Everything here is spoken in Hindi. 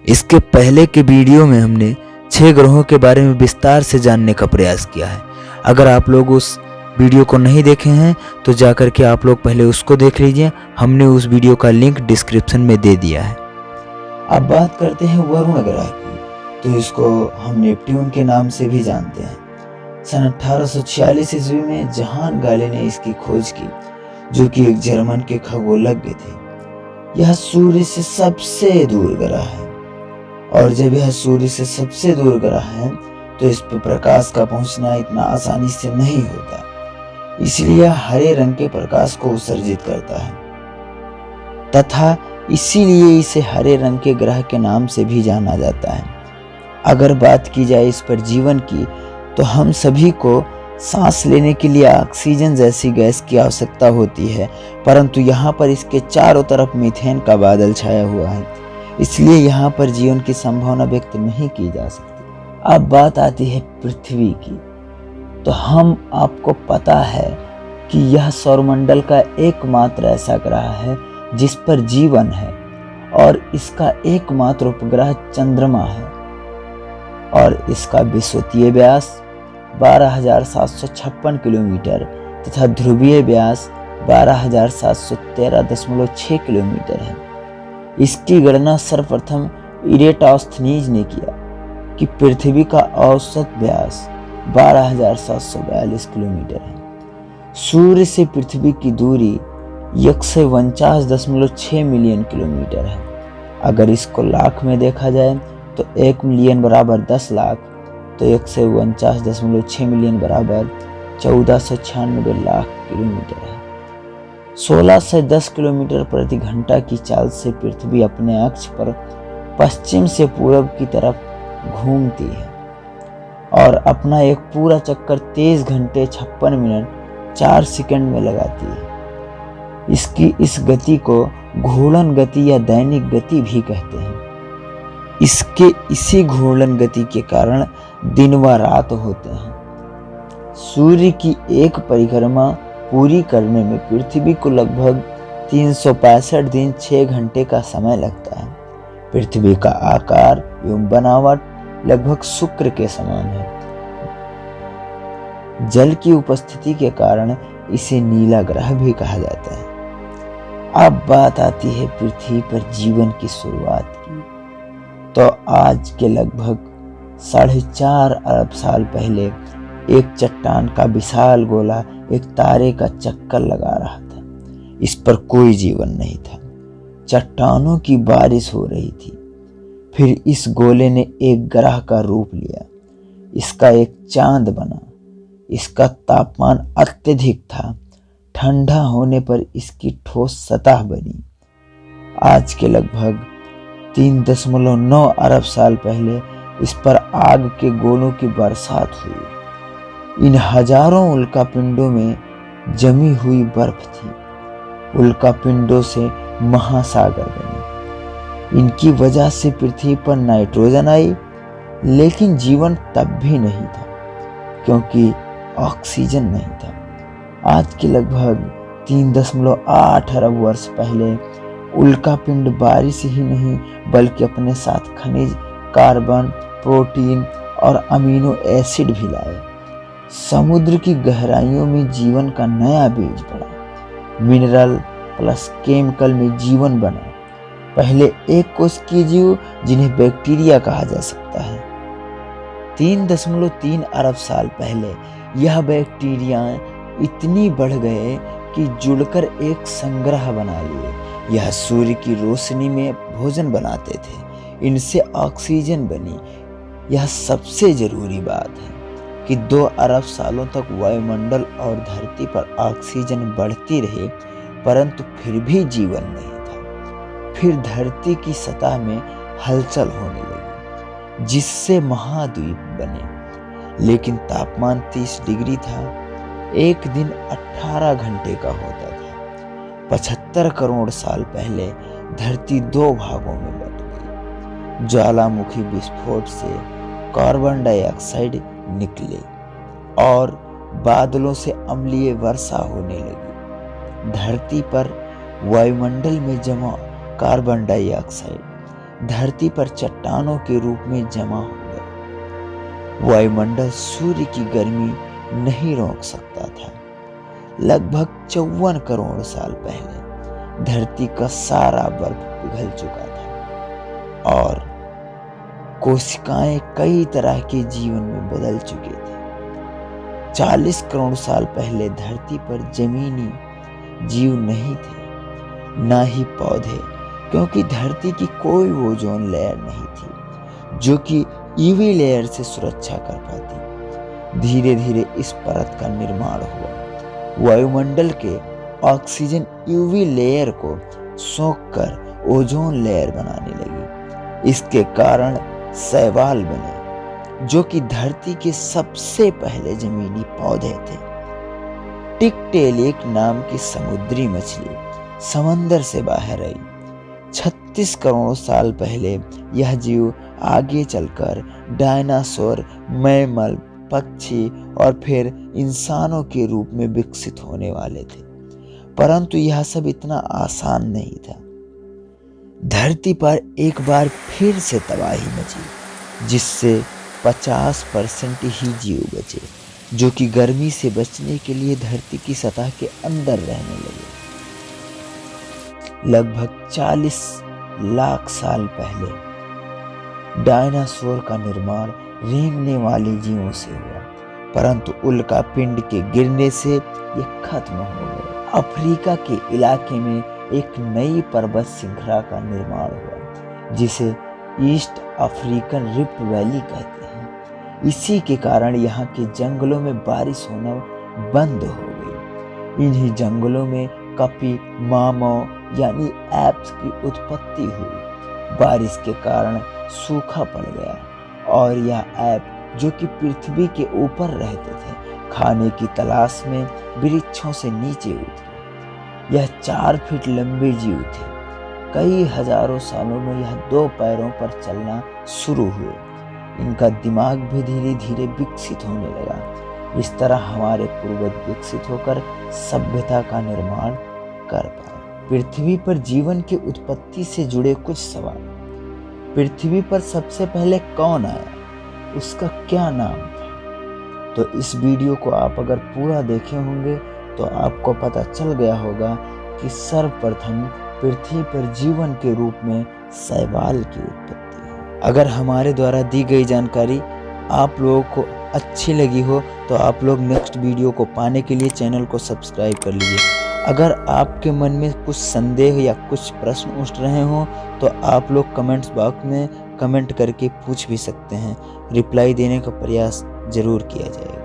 इसके पहले के वीडियो में हमने 6 ग्रहों के बारे में विस्तार से जानने का प्रयास किया है। अगर आप लोग उस वीडियो को नहीं देखे हैं तो जाकर के आप लोग पहले उसको देख लीजिए। हमने उस वीडियो का लिंक डिस्क्रिप्शन में दे दिया है। अब बात करते हैं वरुण ग्रह की, तो इसको हम नेपट्यून के नाम से भी जानते हैं। सन 1846 ईस्वी में जहान गाले ने इसकी खोज की, जो कि एक जर्मन के खगोलज्ञ थे। यह सूर्य से सबसे दूर ग्रह है, और जब यह सूर्य से सबसे दूर ग्रह है तो इस पर प्रकाश का पहुंचना इतना आसानी से नहीं होता, इसलिए हरे रंग के प्रकाश को उत्सर्जित करता है तथा इसीलिए इसे हरे रंग के ग्रह के नाम से भी जाना जाता है। अगर बात की जाए इस पर जीवन की, तो हम सभी को सांस लेने के लिए ऑक्सीजन जैसी गैस की आवश्यकता होती है, परंतु यहाँ पर इसके चारों तरफ मीथेन का बादल छाया हुआ है, इसलिए यहाँ पर जीवन की संभावना व्यक्त नहीं की जा सकती। अब बात आती है पृथ्वी की, तो हम आपको पता है कि यह सौरमंडल का एकमात्र ऐसा ग्रह है जिस पर जीवन है, और इसका एकमात्र उपग्रह चंद्रमा है, और इसका विषुवतीय व्यास 12,756 किलोमीटर तथा ध्रुवीय व्यास 12,713.6 किलोमीटर है। इसकी गणना सर्वप्रथम इरेटोस्थनीज ने किया कि पृथ्वी का औसत व्यास 12,742 किलोमीटर है। सूर्य से पृथ्वी की दूरी 149.6 मिलियन किलोमीटर है। अगर इसको लाख में देखा जाए तो 1 मिलियन बराबर 10 लाख, तो 149.6 मिलियन बराबर 1496 लाख किलोमीटर है। 16 से 10 किलोमीटर प्रति घंटा की चाल से पृथ्वी अपने अक्ष पर पश्चिम से पूरब की तरफ घूमती है और अपना एक पूरा चक्कर 23 घंटे 56 मिनट 4 सेकंड में लगाती है। इसकी इस गति को घूर्णन गति या दैनिक गति भी कहते हैं। इसके इसी घूर्णन गति के कारण दिन व रात होते हैं। सूर्य की एक परिक्रमा पूरी करने में पृथ्वी को लगभग 365 दिन 6 घंटे का समय लगता है। पृथ्वी का आकार एवं बनावट लगभग शुक्र के समान है। जल की उपस्थिति के कारण इसे नीला ग्रह भी कहा जाता है। अब बात आती है पृथ्वी पर जीवन की शुरुआत की, तो आज के लगभग 4.5 अरब साल पहले एक चट्टान का विशाल गोला एक तारे का चक्कर लगा रहा था। इस पर कोई जीवन नहीं था। चट्टानों की बारिश हो रही थी। फिर इस गोले ने एक ग्रह का रूप लिया। इसका एक चांद बना। इसका तापमान अत्यधिक था। ठंडा होने पर इसकी ठोस सतह बनी। आज के लगभग 3.9 अरब साल पहले इस पर आग के गोलों की बरसात हुई। इन हजारों उल्कापिंडों में जमी हुई बर्फ थी। उल्कापिंडों से महासागर बने। इनकी वजह से पृथ्वी पर नाइट्रोजन आई, लेकिन जीवन तब भी नहीं था क्योंकि ऑक्सीजन नहीं था। आज के लगभग 3.8 अरब वर्ष पहले उल्कापिंड बारिश ही नहीं बल्कि अपने साथ खनिज, कार्बन, प्रोटीन और अमीनो एसिड भी लाए। समुद्र की गहराइयों में जीवन का नया बीज पड़ा। मिनरल प्लस केमिकल में जीवन बना। पहले एक कोशिकीय जीव जिन्हें बैक्टीरिया कहा जा सकता है। 3.3 अरब साल पहले यह बैक्टीरिया इतनी बढ़ गए कि जुड़कर एक संग्रह बना लिए। यह सूर्य की रोशनी में भोजन बनाते थे। इनसे ऑक्सीजन बनी। यह सबसे जरूरी बात है कि 2 अरब सालों तक वायुमंडल और धरती पर ऑक्सीजन बढ़ती रही, परंतु फिर भी जीवन नहीं था। फिर धरती की सतह में हलचल होने लगी, जिससे महाद्वीप बने, लेकिन तापमान 30 डिग्री था। एक दिन 18 घंटे का होता था। 75 करोड़ साल पहले धरती 2 भागों में बट गई। ज्वालामुखी विस्फोट से कार्बन डाइऑक्साइड निकले और बादलों से अम्लीय वर्षा होने लगी। धरती पर वायुमंडल में जमा कार्बन डाइऑक्साइड धरती पर चट्टानों के रूप में जमा हो गए। वायुमंडल सूर्य की गर्मी नहीं रोक सकता था। लगभग 54 करोड़ साल पहले धरती का सारा बर्फ पिघल चुका था और कोशिकाएं कई तरह के जीवन में बदल चुके थे। 40 करोड़ साल पहले धरती पर जमीनी जीव नहीं थे, ना ही पौधे, क्योंकि धरती की कोई ओजोन लेयर नहीं थी जो कि यूवी लेयर से सुरक्षा कर पाती। धीरे धीरे इस परत का निर्माण हुआ। वायुमंडल के ऑक्सीजन यूवी लेयर को सोखकर ओजोन लेयर बनाने लगी। इसके कारण शैवाल बने, जो कि धरती के सबसे पहले जमीनी पौधे थे। टिकटेल एक नाम की समुद्री मछली समंदर से बाहर आई। 36 करोड़ साल पहले यह जीव आगे चलकर डायनासोर, मैमल, पक्षी और फिर इंसानों के रूप में विकसित होने वाले थे। परंतु यह सब इतना आसान नहीं था। धरती पर एक बार फिर से तबाही मची, जिससे 50% ही जीव बचे, जो कि गर्मी से बचने के लिए धरती की सतह के अंदर रहने लगे। लगभग 40 लाख साल पहले डायनासोर का निर्माण रेंगने वाले जीवों से हुआ, परंतु उल्का पिंड के गिरने से ये खत्म हो गए। अफ्रीका के इलाके में एक नई पर्वत श्रृंखला का निर्माण हुआ, जिसे ईस्ट अफ्रीकन रिफ्ट वैली कहते हैं। इसी के कारण यहाँ के जंगलों में बारिश होना बंद हो गई। इन्हीं जंगलों में कपी मामो यानी एप्स की उत्पत्ति हुई। बारिश के कारण सूखा पड़ गया और यह ऐप, जो कि पृथ्वी के ऊपर रहते थे, खाने की तलाश में वृक्षों से नीचे उतरे। यह 4 फीट लंबे जीव थे। कई हजारों सालों में यह 2 पैरों पर चलना शुरू हुए। इनका दिमाग भी धीरे धीरे विकसित होने लगा। इस तरह हमारे पूर्वज विकसित होकर सभ्यता का निर्माण कर पाए। पृथ्वी पर जीवन की उत्पत्ति से जुड़े कुछ सवाल। पृथ्वी पर सबसे पहले कौन आया? उसका क्या नाम था? तो इस वीडियो को आप अगर पूरा देखे होंगे तो आपको पता चल गया होगा कि सर्वप्रथम पृथ्वी पर जीवन के रूप में शैवाल की उत्पत्ति हुई। अगर हमारे द्वारा दी गई जानकारी आप लोगों को अच्छी लगी हो तो आप लोग नेक्स्ट वीडियो को पाने के लिए चैनल को सब्सक्राइब कर लीजिए। अगर आपके मन में कुछ संदेह या कुछ प्रश्न उठ रहे हों तो आप लोग कमेंट्स बॉक्स में कमेंट करके पूछ भी सकते हैं। रिप्लाई देने का प्रयास जरूर किया जाएगा।